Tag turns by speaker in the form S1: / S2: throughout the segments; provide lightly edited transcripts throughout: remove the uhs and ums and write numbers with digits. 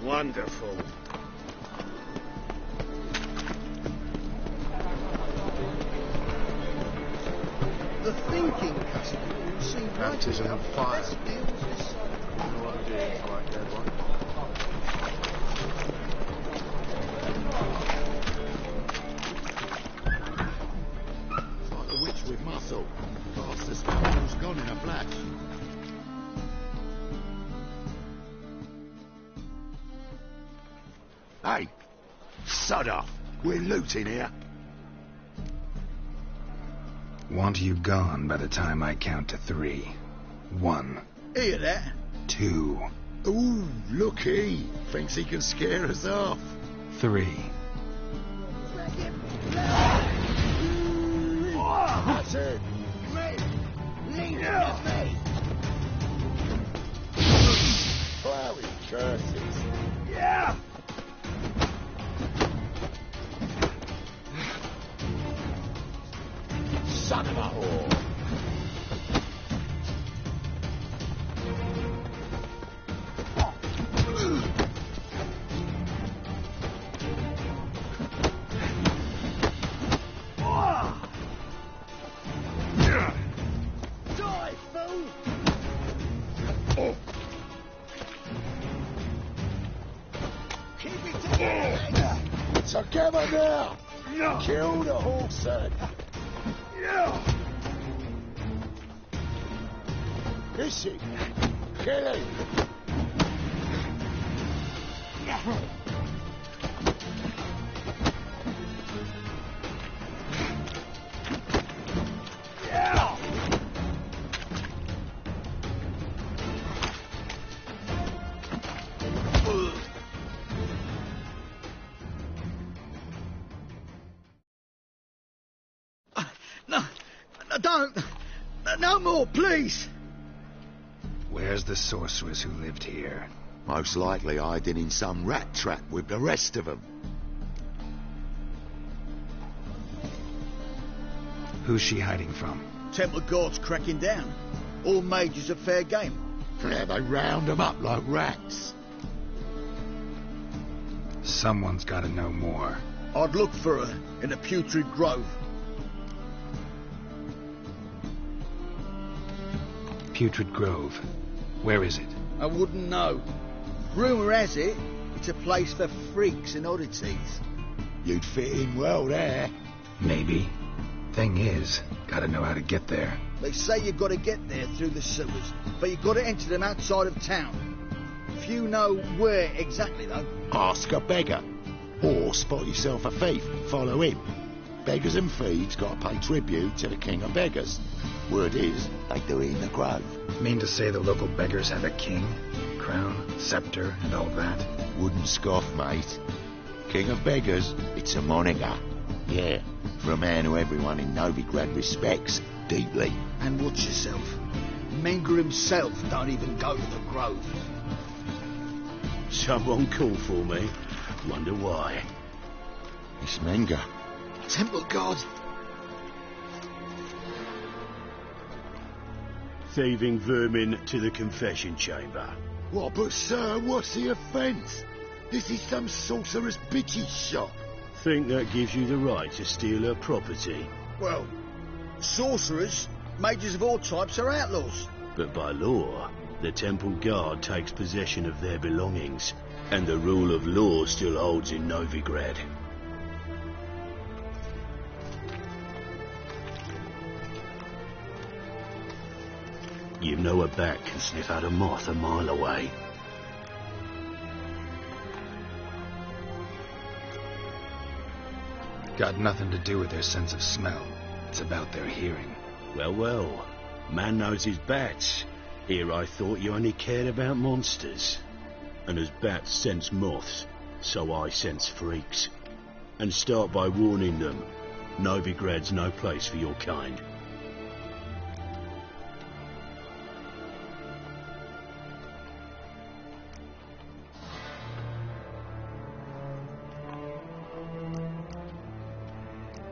S1: Wonderful.
S2: The thinking customer will seem
S3: Baptism of fire.
S2: Best deals this side.
S3: You know what I'm doing, I like that one. It's like a witch with muscle. Fast as was gone in a flash. Hey, sod off. We're looting here.
S4: Want you gone by the time I count to 3. 1.
S2: Hear that?
S4: 2.
S3: Ooh, looky. Thinks he can scare us off.
S4: 3.
S3: That's it. Flowery curses.
S2: Yeah!
S3: Son of a whore.
S2: Die, fool! Keep it together!
S3: Together now! Kill the horse, son. Is he? Kill him!
S2: No, don't! No more, please!
S4: Where's the sorceress who lived here?
S3: Most likely hiding in some rat trap with the rest of them.
S4: Who's she hiding from?
S2: Temple guards cracking down. All mages are fair game.
S3: Yeah, they round them up like rats.
S4: Someone's got to know more.
S2: I'd look for her in the Putrid Grove.
S4: Putrid Grove. Where is it?
S2: I wouldn't know. Rumour has it, it's a place for freaks and oddities.
S3: You'd fit in well there.
S4: Maybe. Thing is, gotta know how to get there.
S2: They say you've got to get there through the sewers, but you've got to enter them outside of town. Few know where exactly, though.
S3: Ask a beggar. Or spot yourself a thief and follow him. Beggars and thieves got to pay tribute to the king of beggars. Word is, they do it in the grove.
S4: Mean to say the local beggars have a king, crown, scepter, and all that?
S3: Wouldn't scoff, mate. King of beggars, it's a moniker. Yeah, for a man who everyone in Novigrad respects deeply.
S2: And watch yourself. Menger himself don't even go to the grove.
S1: Someone called for me. Wonder why.
S3: It's Menger.
S2: Temple guard.
S1: Thieving vermin to the confession chamber.
S3: What, but sir, what's the offence? This is some sorcerer's bitch's shop.
S1: Think that gives you the right to steal her property.
S2: Well, sorcerers, mages of all types are outlaws.
S1: But by law, the temple guard takes possession of their belongings, and the rule of law still holds in Novigrad. You know a bat can sniff out a moth a mile away.
S4: Got nothing to do with their sense of smell. It's about their hearing.
S1: Well, well. Man knows his bats. Here I thought you only cared about monsters. And as bats sense moths, so I sense freaks. And start by warning them, Novigrad's no place for your kind.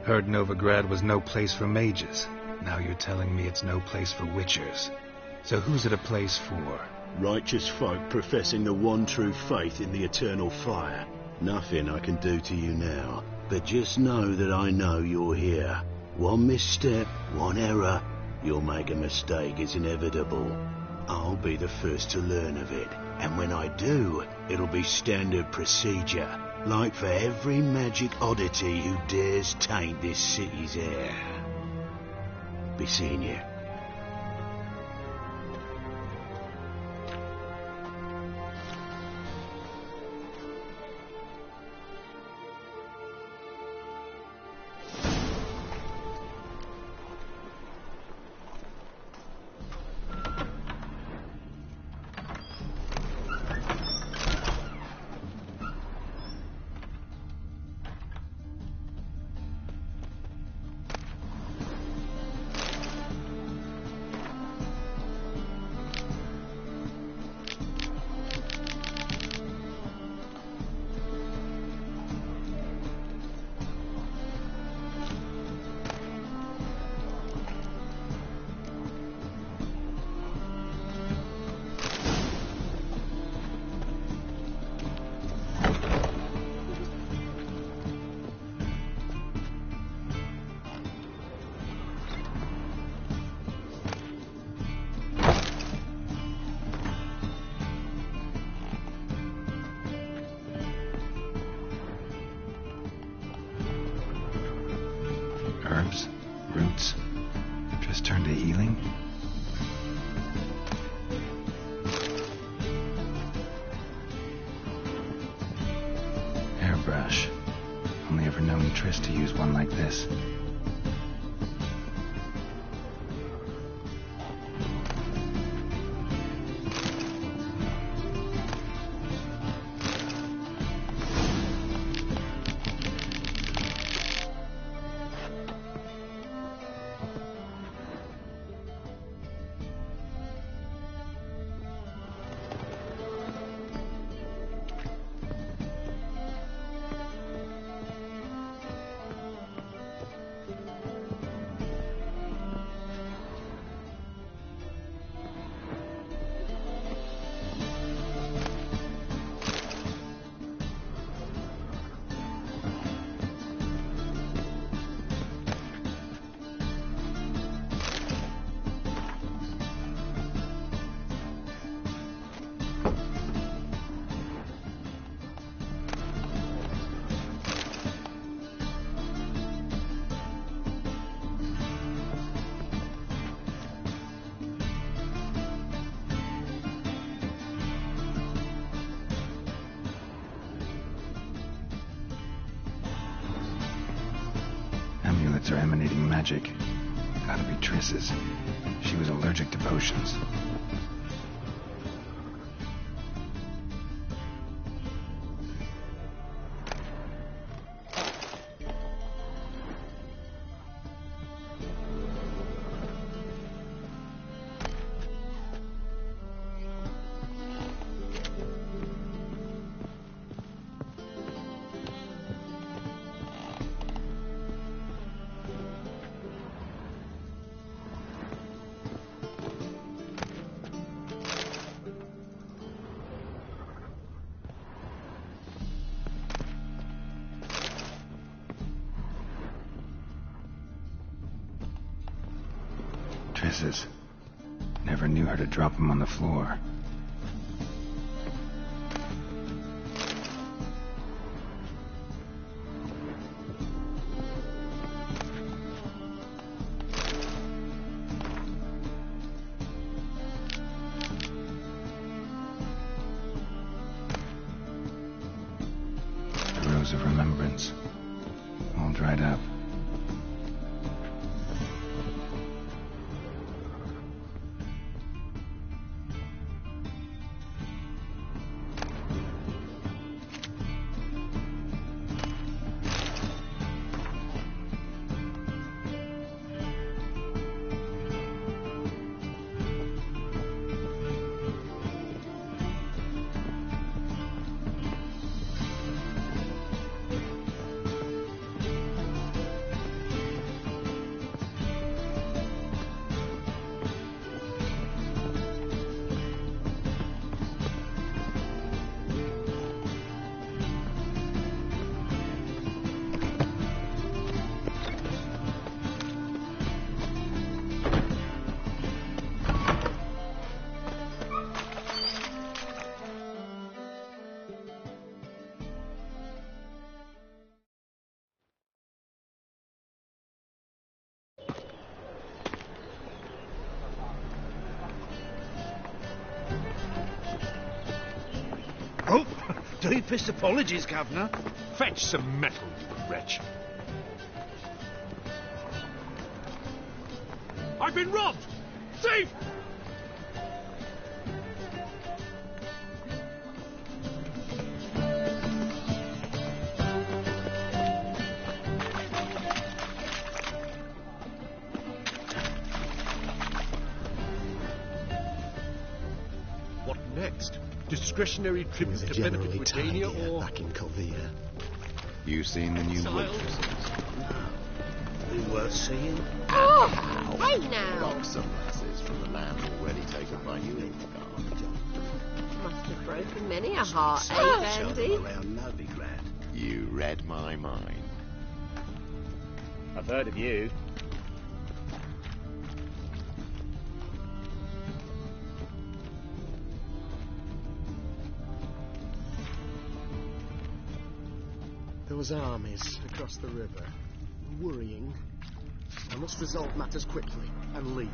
S4: Heard Novigrad was no place for mages. Now you're telling me it's no place for witchers. So who's it a place for?
S1: Righteous folk professing the one true faith in the eternal fire. Nothing I can do to you now, but just know that I know you're here. One misstep, one error, you'll make a mistake, it's inevitable. I'll be the first to learn of it, and when I do, it'll be standard procedure, like for every magic oddity who dares taint this city's air. Be seeing you.
S4: Herbs, roots, just turn to healing. Hairbrush. Only ever known Triss to use one like this. Amulets are emanating magic. Gotta be Triss's. She was allergic to potions. Triss's. Never knew her to drop them on the floor. The rose of remembrance. All dried up.
S5: Deepest apologies, Governor.
S6: Fetch some metal, you wretch. I've been robbed! Thief! What next? Discretionary tribute to benefit Redania or...
S1: back in Covina.
S3: You seen the new
S6: Exiles?
S3: waitresses?
S1: Be worth seeing.
S7: Oh, hey now.
S3: Got some lasses from the land already taken by you in the garden.
S7: Must have broken many a heart, eh,
S1: Show
S7: Bandy?
S1: them around Novigrad.
S3: You read my mind.
S5: I've heard of you.
S8: There was armies across the river. Worrying. I must resolve matters quickly and leave.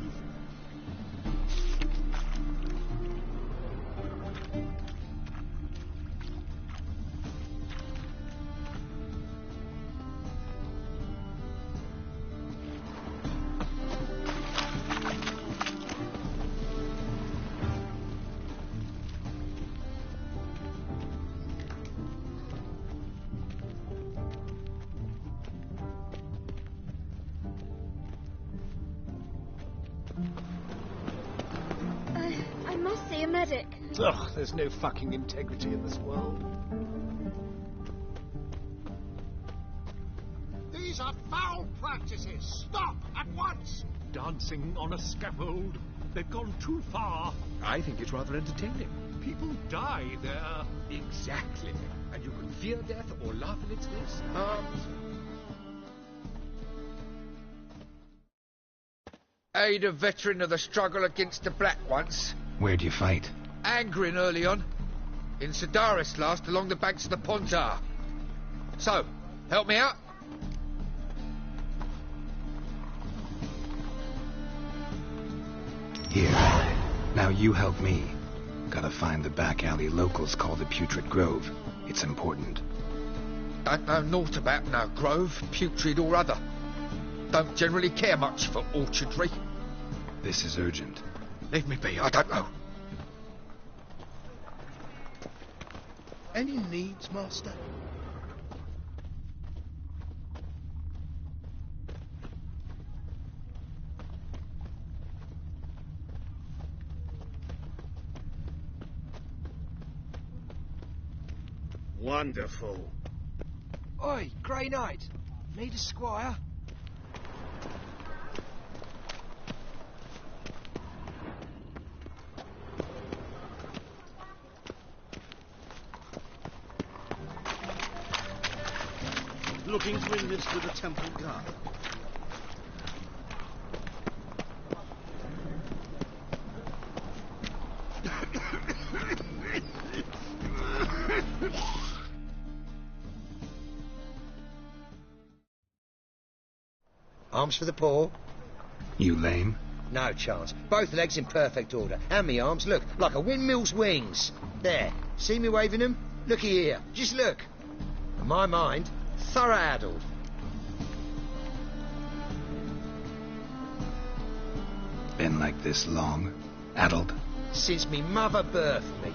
S9: I must see a medic.
S6: Ugh, there's no fucking integrity in this world.
S10: These are foul practices. Stop at once.
S6: Dancing on a scaffold. They've gone too far.
S11: I think it's rather entertaining.
S6: People die there.
S11: Exactly. And you can fear death or laugh at its face. Aid a veteran of the struggle against the Black once.
S4: Where'd you fight?
S11: Angering early on. In Sedaris last, along the banks of the Pontar. So, help me out?
S4: Here. Now you help me. Gotta find the back alley locals call the Putrid Grove. It's important.
S11: Don't know naught about no grove, putrid or other. Don't generally care much for orchardry.
S4: This is urgent.
S11: Leave me be, I don't know.
S10: Any needs, Master?
S5: Wonderful.
S10: Oi, Grey Knight. Need a squire?
S5: Looking to enlist with the Temple Guard.
S10: Arms for the poor?
S4: You lame?
S10: No chance. Both legs in perfect order. And me arms, look, like a windmill's wings. There. See me waving them? Looky here. Just look. In my mind, thorough addled.
S4: Been like this long? Addled?
S10: Since me mother birthed me.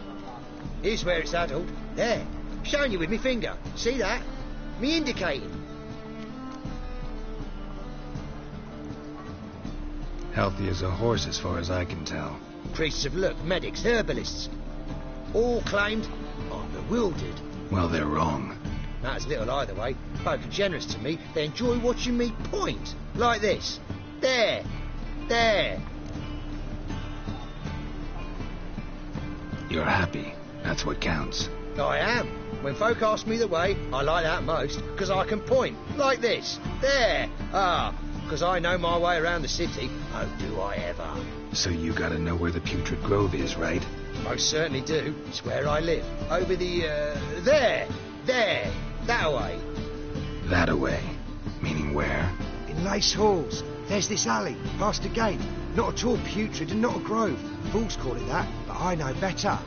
S10: Here's where it's addled. There. Showing you with me finger. See that? Me indicating.
S4: Healthy as a horse as far as I can tell.
S10: Priests of look, medics, herbalists. All claimed I'm bewildered.
S4: Well, they're wrong.
S10: Matters little either way. Folk are generous to me. They enjoy watching me point. Like this. There. There.
S4: You're happy. That's what counts.
S10: I am. When folk ask me the way, I like that most, because I can point. Like this. There. Ah. Because I know my way around the city. Oh, do I ever.
S4: So you gotta know where the Putrid Grove is, right?
S10: Most certainly do. It's where I live. Over the, there. There. That way.
S4: That away. Meaning where?
S10: In Lace Halls. There's this alley, past the gate. Not at all putrid and not a grove. Fools call it that, but I know better.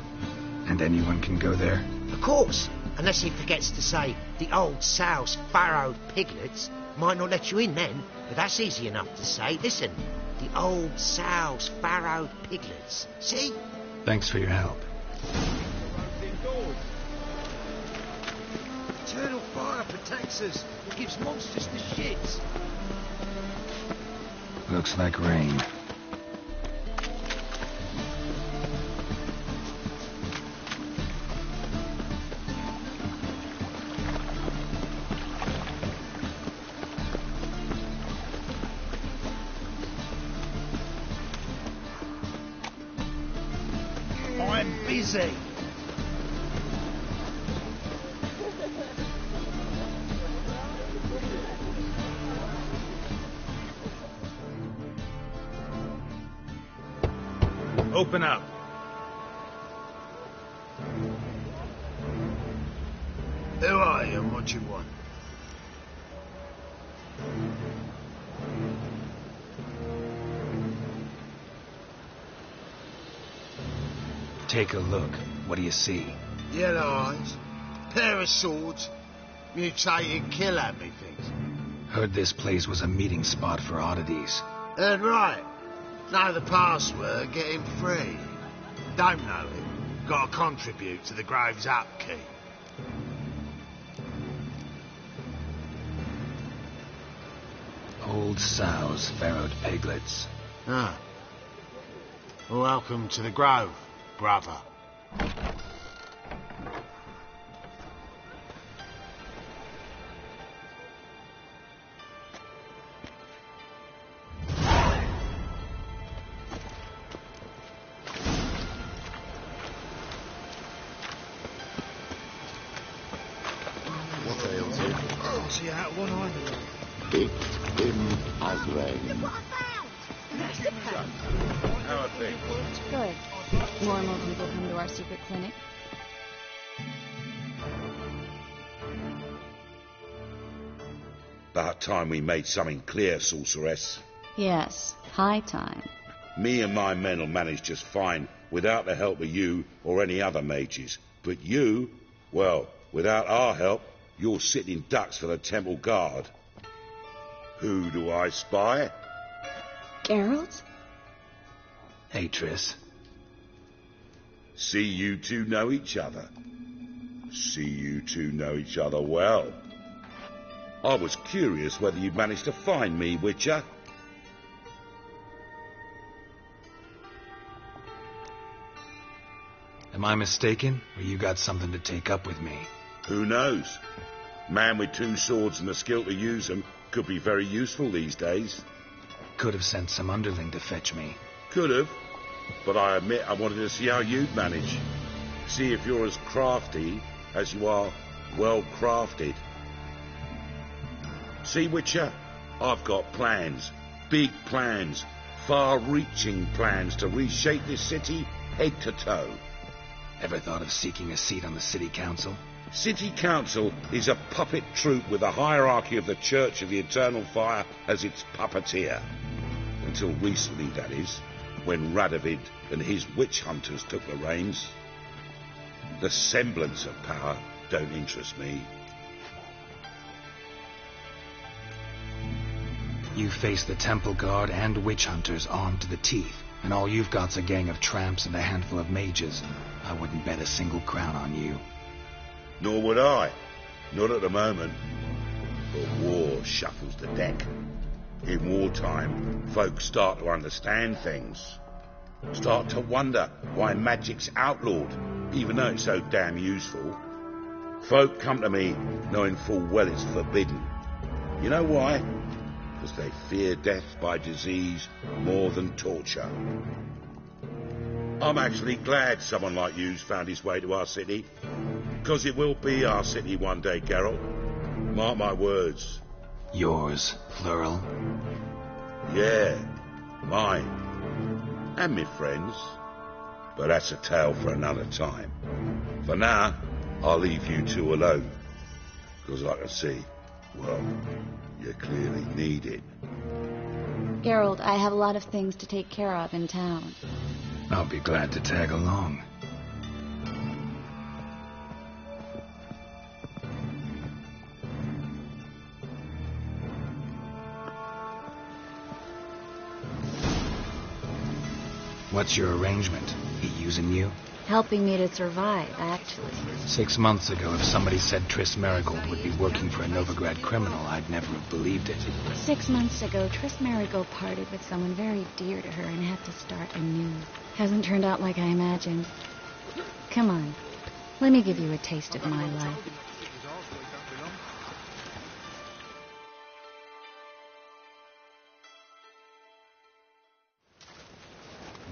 S4: And anyone can go there?
S10: Of course. Unless he forgets to say the old sow's farrowed piglets. Might not let you in then, but that's easy enough to say. Listen, the old sow's farrowed piglets. See?
S4: Thanks for your help.
S10: Eternal fire protects us. It gives monsters the shits.
S4: Looks like rain.
S2: I'm busy.
S5: Open up.
S2: Who are you and what do you want?
S4: Take a look. What do you see?
S2: Yellow eyes, pair of swords, mutated killer, methinks.
S4: Heard this place was a meeting spot for oddities.
S2: Heard right. Know the password, get him free. Don't know him, gotta contribute to the Grove's upkeep.
S4: Old sows, farrowed piglets.
S2: Ah. Welcome to the Grove, brother.
S5: See out one eye.
S3: It him as rain.
S5: How are things?
S9: Good. More and more people come to our secret clinic.
S12: About time we made something clear, sorceress.
S9: Yes, high time.
S12: Me and my men will manage just fine without the help of you or any other mages. But you, well, without our help, you're sitting ducks for the temple guard. Who do I spy?
S9: Geralt?
S4: Hey, Triss.
S12: See you two know each other. See you two know each other well. I was curious whether you'd managed to find me, Witcher.
S4: Am I mistaken, or you got something to take up with me?
S12: Who knows? Man with two swords and the skill to use them could be very useful these days.
S4: Could have sent some underling to fetch me.
S12: Could have, but I admit I wanted to see how you'd manage. See if you're as crafty as you are well crafted. See, Witcher, I've got plans, big plans, far-reaching plans to reshape this city head to toe.
S4: Ever thought of seeking a seat on the city council?
S12: City Council is a puppet troupe with the hierarchy of the Church of the Eternal Fire as its puppeteer. Until recently, that is, when Radovid and his witch hunters took the reins. The semblance of power don't interest me.
S4: You face the temple guard and witch hunters armed to the teeth, and all you've got's a gang of tramps and a handful of mages. I wouldn't bet a single crown on you.
S12: Nor would I. Not at the moment. But war shuffles the deck. In wartime, folks start to understand things. Start to wonder why magic's outlawed, even though it's so damn useful. Folk come to me knowing full well it's forbidden. You know why? Because they fear death by disease more than torture. I'm actually glad someone like you's found his way to our city. Because it will be our city one day, Geralt. Mark my words.
S4: Yours, plural?
S12: Yeah, mine. And me friends. But that's a tale for another time. For now, I'll leave you two alone. Because I can see, well, you clearly need it.
S9: Geralt, I have a lot of things to take care of in town.
S4: I'll be glad to tag along. What's your arrangement? He using you?
S9: Helping me to survive, actually.
S4: 6 months ago, if somebody said Triss Marigold would be working for a Novigrad criminal, I'd never have believed it.
S9: 6 months ago, Triss Marigold parted with someone very dear to her and had to start anew. Hasn't turned out like I imagined. Come on, let me give you a taste of my life.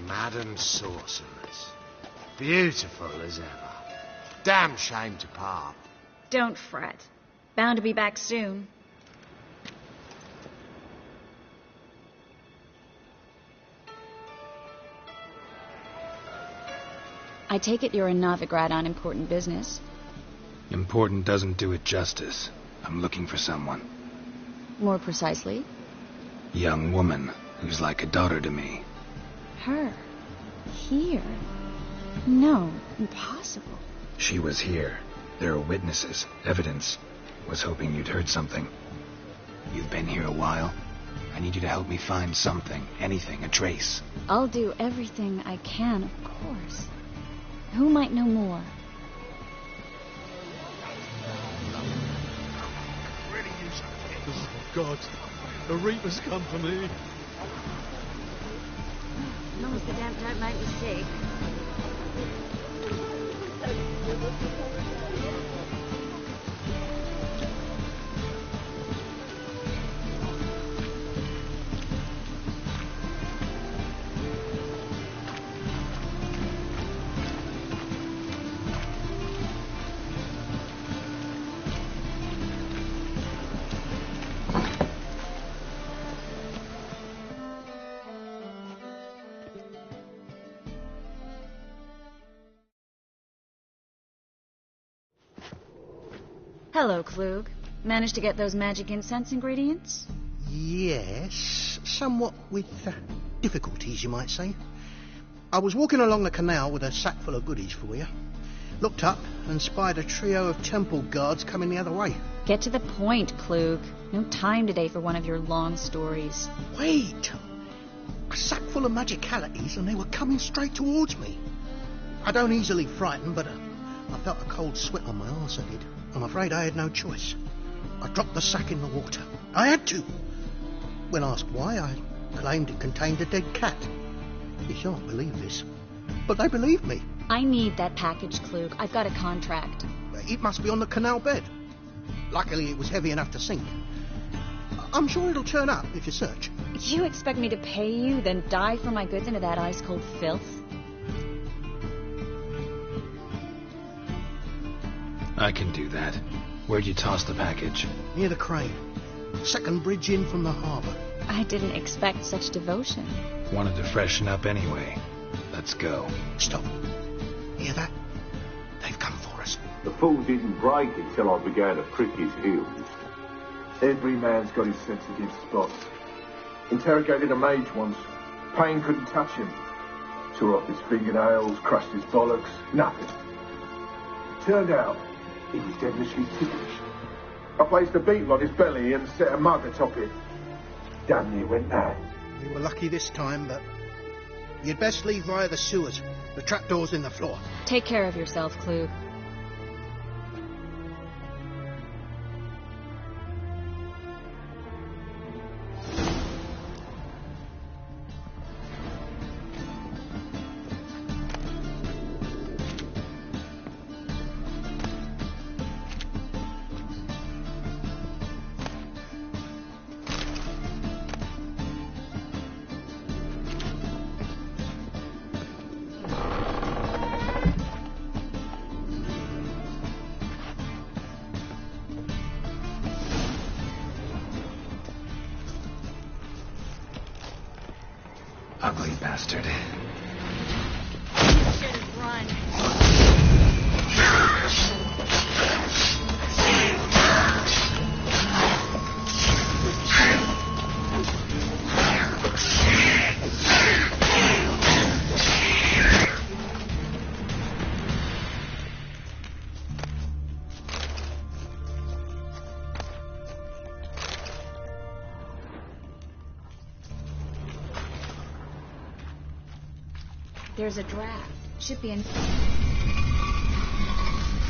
S8: Madam Sorceress. Beautiful as ever. Damn shame to part.
S9: Don't fret. Bound to be back soon. I take it you're in Novigrad on important business.
S4: Important doesn't do it justice. I'm looking for someone.
S9: More precisely?
S4: Young woman who's like a daughter to me.
S9: Her? Here? No, impossible.
S4: She was here. There are witnesses, evidence. Was hoping you'd heard something. You've been here a while. I need you to help me find something, anything, a trace.
S9: I'll do everything I can, of course. Who might know more?
S6: Oh, God. The Reaper's come for me.
S9: As long as the damp don't make me sick. Hello, Klug. Managed to get those magic incense ingredients?
S13: Yes, somewhat with difficulties, you might say. I was walking along the canal with a sack full of goodies for you. Looked up and spied a trio of temple guards coming the other way.
S9: Get to the point, Klug. No time today for one of your long stories.
S13: Wait! A sack full of magicalities and they were coming straight towards me. I don't easily frighten, but I felt a cold sweat on my arse, I did. I'm afraid I had no choice. I dropped the sack in the water. I had to. When asked why, I claimed it contained a dead cat. You shan't believe this, but they believed me.
S9: I need that package, Klug. I've got a contract.
S13: It must be on the canal bed. Luckily, it was heavy enough to sink. I'm sure it'll turn up if you search.
S9: You expect me to pay you, then dive for my goods into that ice-cold filth?
S4: I can do that. Where'd you toss the package?
S13: Near the crane. Second bridge in from the harbour.
S9: I didn't expect such devotion.
S4: Wanted to freshen up anyway. Let's go.
S13: Stop. Hear that? They've come for us.
S14: The fool didn't break until I began to prick his heels. Every man's got his sensitive spots. Interrogated a mage once. Pain couldn't touch him. Tore off his fingernails, crushed his bollocks. Nothing. Turned out he was devilishly ticklish. I placed a beetle on his belly and set a mug atop it. Damn near went mad.
S13: We were lucky this time, but you'd best leave via the sewers. The trapdoor's in the floor.
S9: Take care of yourself, Klug.
S4: Ugly bastard.
S9: You should have run. There's a draft. Should be in...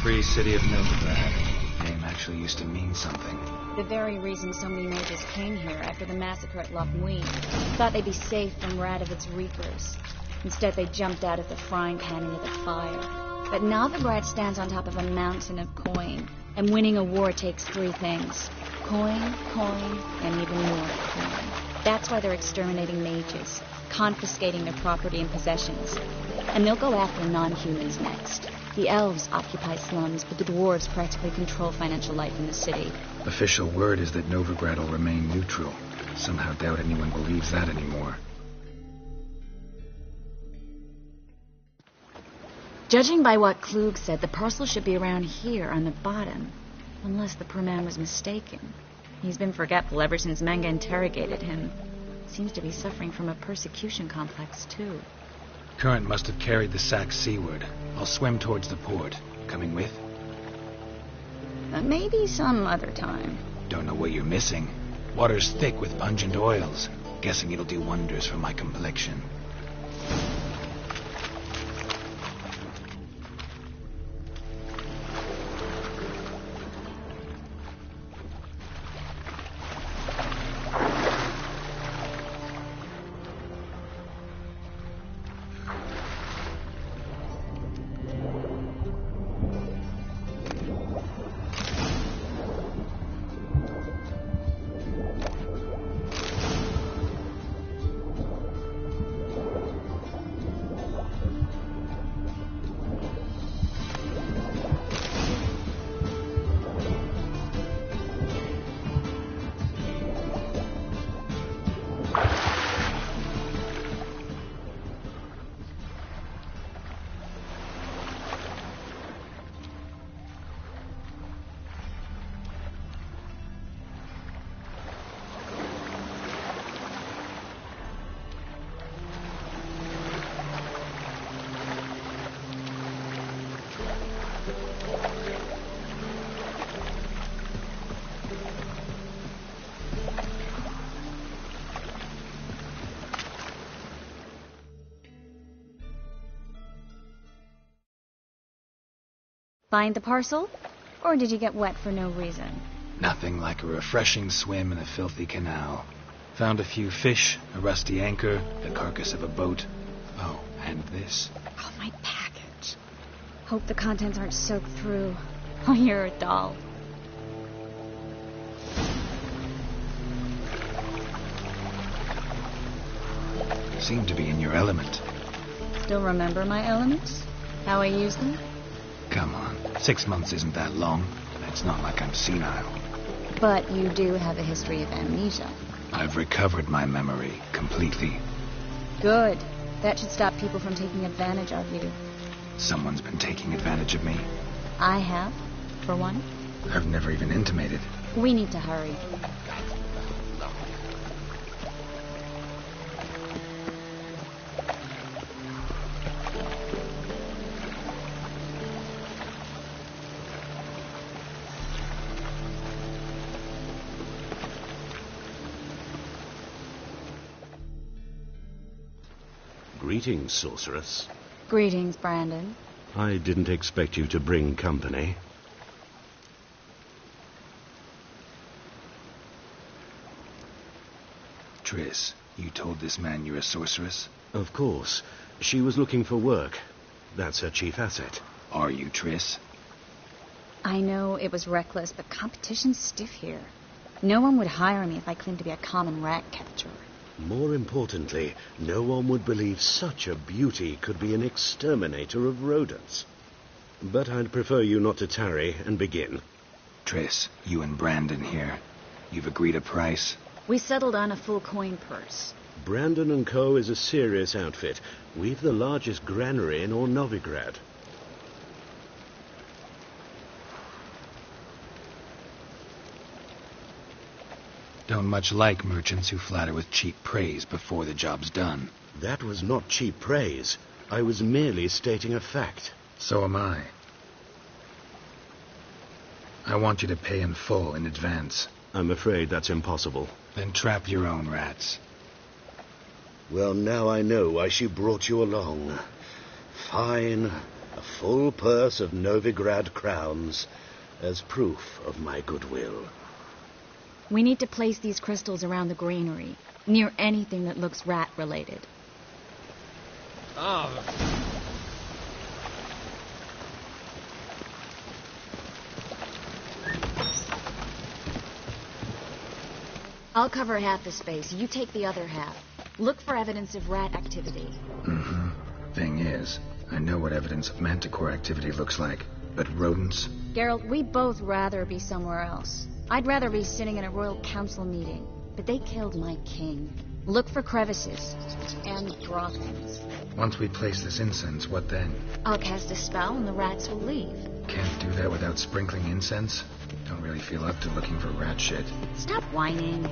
S4: Free city of Novigrad. Name actually used to mean something.
S9: The very reason so many mages came here after the massacre at Loch Muin. Thought they'd be safe from Radovic's reapers. Instead, they jumped out of the frying pan into the fire. But Novigrad stands on top of a mountain of coin. And winning a war takes three things. Coin, and even more coin. That's why they're exterminating mages, confiscating their property and possessions. And they'll go after non-humans next. The elves occupy slums, but the dwarves practically control financial life in the city.
S4: Official word is that Novigrad will remain neutral. Somehow doubt anyone believes that anymore.
S9: Judging by what Klug said, the parcel should be around here on the bottom. Unless the poor man was mistaken. He's been forgetful ever since Manga interrogated him. Seems to be suffering from a persecution complex, too.
S4: Current must have carried the sack seaward. I'll swim towards the port. Coming with?
S9: Maybe some other time.
S4: Don't know what you're missing. Water's thick with pungent oils. Guessing it'll do wonders for my complexion.
S9: Find the parcel? Or did you get wet for no reason?
S4: Nothing like a refreshing swim in a filthy canal. Found a few fish, a rusty anchor, the carcass of a boat. Oh, and this.
S9: Oh, my package. Hope the contents aren't soaked through. Oh, you're a doll.
S4: Seem to be in your element.
S9: Still remember my elements? How I use them?
S4: Come on, 6 months isn't that long. It's not like I'm senile.
S9: But you do have a history of amnesia.
S4: I've recovered my memory completely.
S9: Good. That should stop people from taking advantage of you.
S4: Someone's been taking advantage of me.
S9: I have, for one.
S4: I've never even intimated.
S9: We need to hurry.
S1: Greetings, sorceress.
S9: Greetings, Brandon.
S1: I didn't expect you to bring company.
S4: Triss, you told this man you're a sorceress?
S1: Of course. She was looking for work. That's her chief asset.
S4: Are you, Triss?
S9: I know it was reckless, but competition's stiff here. No one would hire me if I claimed to be a common rat catcher.
S1: More importantly, no one would believe such a beauty could be an exterminator of rodents. But I'd prefer you not to tarry and begin.
S4: Triss, you and Brandon here. You've agreed a price?
S9: We settled on a full coin purse.
S1: Brandon & Co. is a serious outfit. We've the largest granary in all Novigrad.
S4: Don't much like merchants who flatter with cheap praise before the job's done.
S1: That was not cheap praise. I was merely stating a fact.
S4: So am I. I want you to pay in full in advance.
S1: I'm afraid that's impossible.
S4: Then trap your own rats.
S1: Well, now I know why she brought you along. Fine. A full purse of Novigrad crowns as proof of my goodwill.
S9: We need to place these crystals around the granary, near anything that looks rat-related. I'll cover half the space. You take the other half. Look for evidence of rat activity.
S4: Mm-hmm. Thing is, I know what evidence of manticore activity looks like, but rodents?
S9: Geralt, we'd both rather be somewhere else. I'd rather be sitting in a royal council meeting, but they killed my king. Look for crevices and droppings.
S4: Once we place this incense, what then?
S9: I'll cast a spell and the rats will leave.
S4: Can't do that without sprinkling incense? Don't really feel up to looking for rat shit.
S9: Stop whining.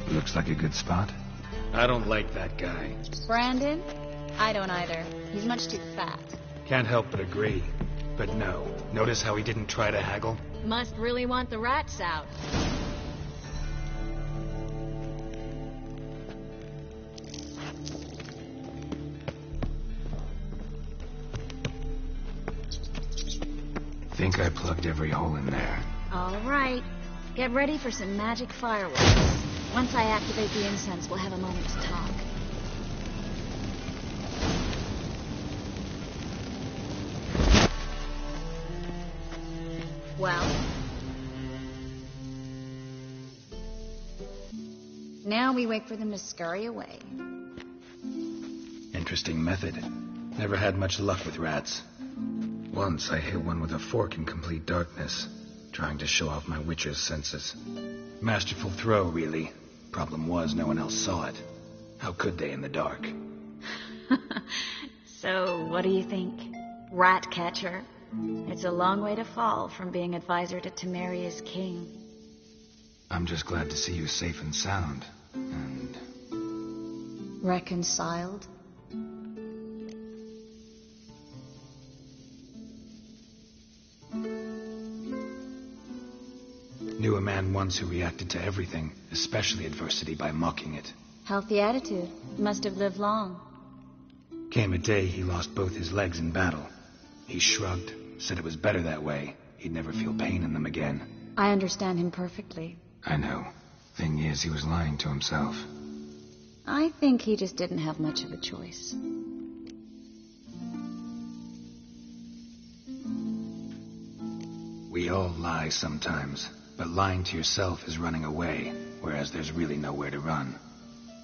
S4: Looks like a good spot.
S11: I don't like that guy.
S9: Brandon? I don't either. He's much too fat.
S11: Can't help but agree. But no. Notice how he didn't try to haggle?
S9: Must really want the rats out.
S4: Think I plugged every hole in there.
S9: All right. Get ready for some magic fireworks. Once I activate the incense, we'll have a moment to talk. Well? Now we wait for them to scurry away.
S4: Interesting method. Never had much luck with rats. Once I hit one with a fork in complete darkness, trying to show off my witcher's senses. Masterful throw, really. Problem was, no one else saw it. How could they in the dark?
S9: So, what do you think? Rat catcher? It's a long way to fall from being advisor to Temeria's king.
S4: I'm just glad to see you safe and sound. And...
S9: reconciled?
S4: Knew a man once who reacted to everything, especially adversity, by mocking it.
S9: Healthy attitude. Must have lived long.
S4: Came a day he lost both his legs in battle. He shrugged, said it was better that way. He'd never feel pain in them again.
S9: I understand him perfectly.
S4: I know. Thing is, he was lying to himself.
S9: I think he just didn't have much of a choice.
S4: We all lie sometimes. But lying to yourself is running away, whereas there's really nowhere to run.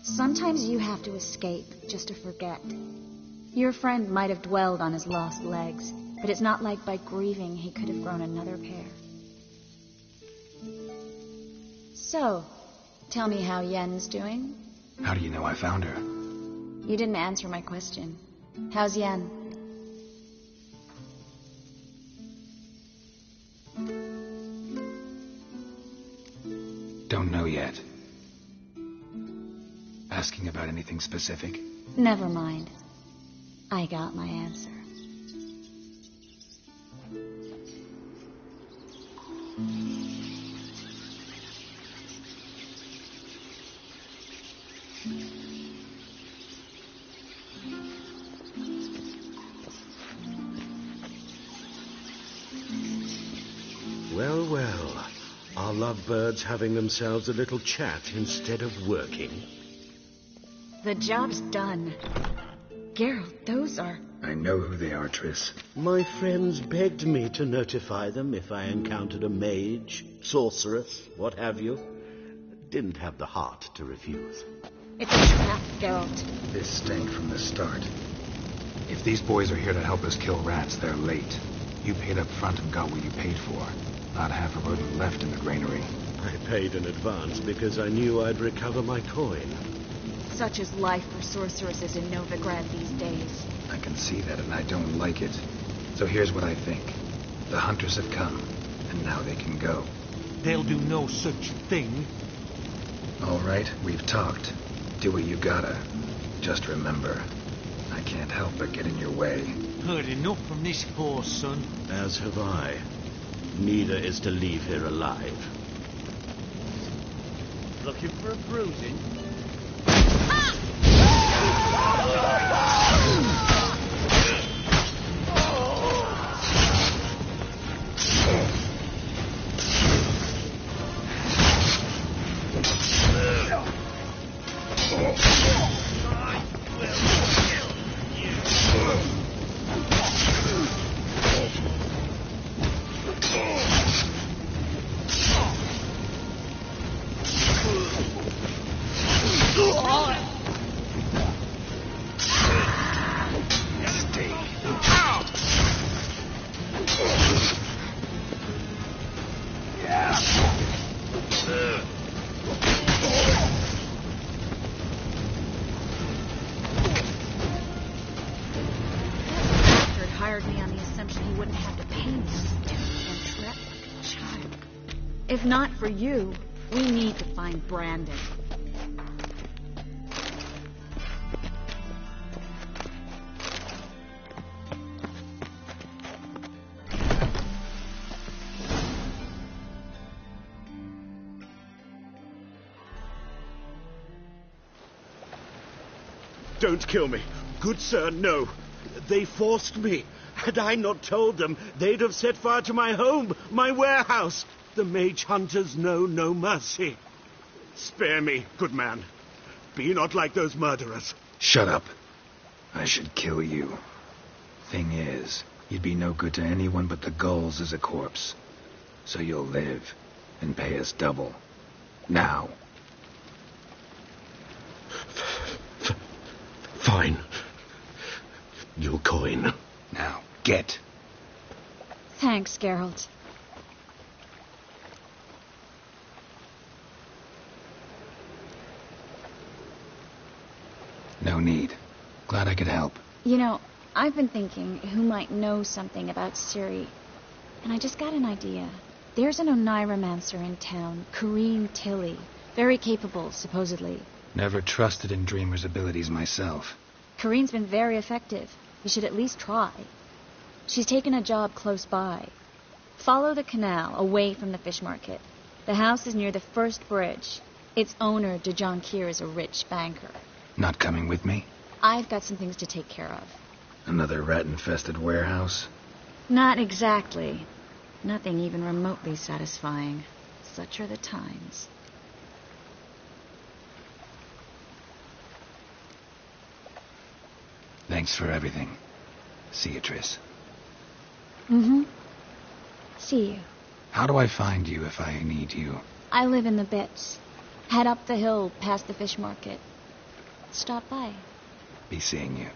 S9: Sometimes you have to escape just to forget. Your friend might have dwelled on his lost legs, but it's not like by grieving he could have grown another pair. So, tell me how Yen's doing?
S4: How do you know I found her?
S9: You didn't answer my question. How's Yen?
S4: Don't know yet. Asking about anything specific?
S9: Never mind. I got my answer.
S1: Well, well. Are lovebirds having themselves a little chat instead of working?
S9: The job's done. Geralt, those are...
S4: I know who they are, Triss.
S1: My friends begged me to notify them if I encountered a mage, sorceress, what have you. Didn't have the heart to refuse.
S9: It's a trap, Geralt.
S4: This stank from the start. If these boys are here to help us kill rats, they're late. You paid up front and got what you paid for. Not half a rodent left in the granary.
S1: I paid in advance because I knew I'd recover my coin.
S9: Such is life for sorceresses in Novigrad these days.
S4: I can see that, and I don't like it. So here's what I think. The hunters have come, and now they can go.
S5: They'll do no such thing.
S4: All right, we've talked. Do what you gotta. Just remember, I can't help but get in your way.
S5: Heard enough from this poor son.
S1: As have I. Neither is to leave here alive.
S5: Looking for a bruising?
S9: Hired me on the assumption he wouldn't have to pay me and treat like a child. If not for you, we need to find Brandon.
S1: Don't kill me. Good sir, no. They forced me. Had I not told them, they'd have set fire to my home, my warehouse. The mage hunters know no mercy. Spare me, good man. Be not like those murderers.
S4: Shut up. I should kill you. Thing is, you'd be no good to anyone but the gulls as a corpse. So you'll live and pay us double. Now.
S1: Fine. Your coin.
S4: Now, get.
S9: Thanks, Geralt.
S4: No need. Glad I could help.
S9: You know, I've been thinking who might know something about Ciri. And I just got an idea. There's an Oneiromancer in town, Corrine Tilly. Very capable, supposedly.
S4: Never trusted in Dreamer's abilities myself.
S9: Corrine's been very effective. You should at least try. She's taken a job close by. Follow the canal away from the fish market. The house is near the first bridge. Its owner, de Jonquier, is a rich banker.
S4: Not coming with me?
S9: I've got some things to take care of.
S4: Another rat-infested warehouse?
S9: Not exactly. Nothing even remotely satisfying. Such are the times.
S4: Thanks for everything. See you, Triss.
S9: Mm-hmm. See you.
S4: How do I find you if I need you?
S9: I live in the Bits. Head up the hill past the fish market. Stop by.
S4: Be seeing you.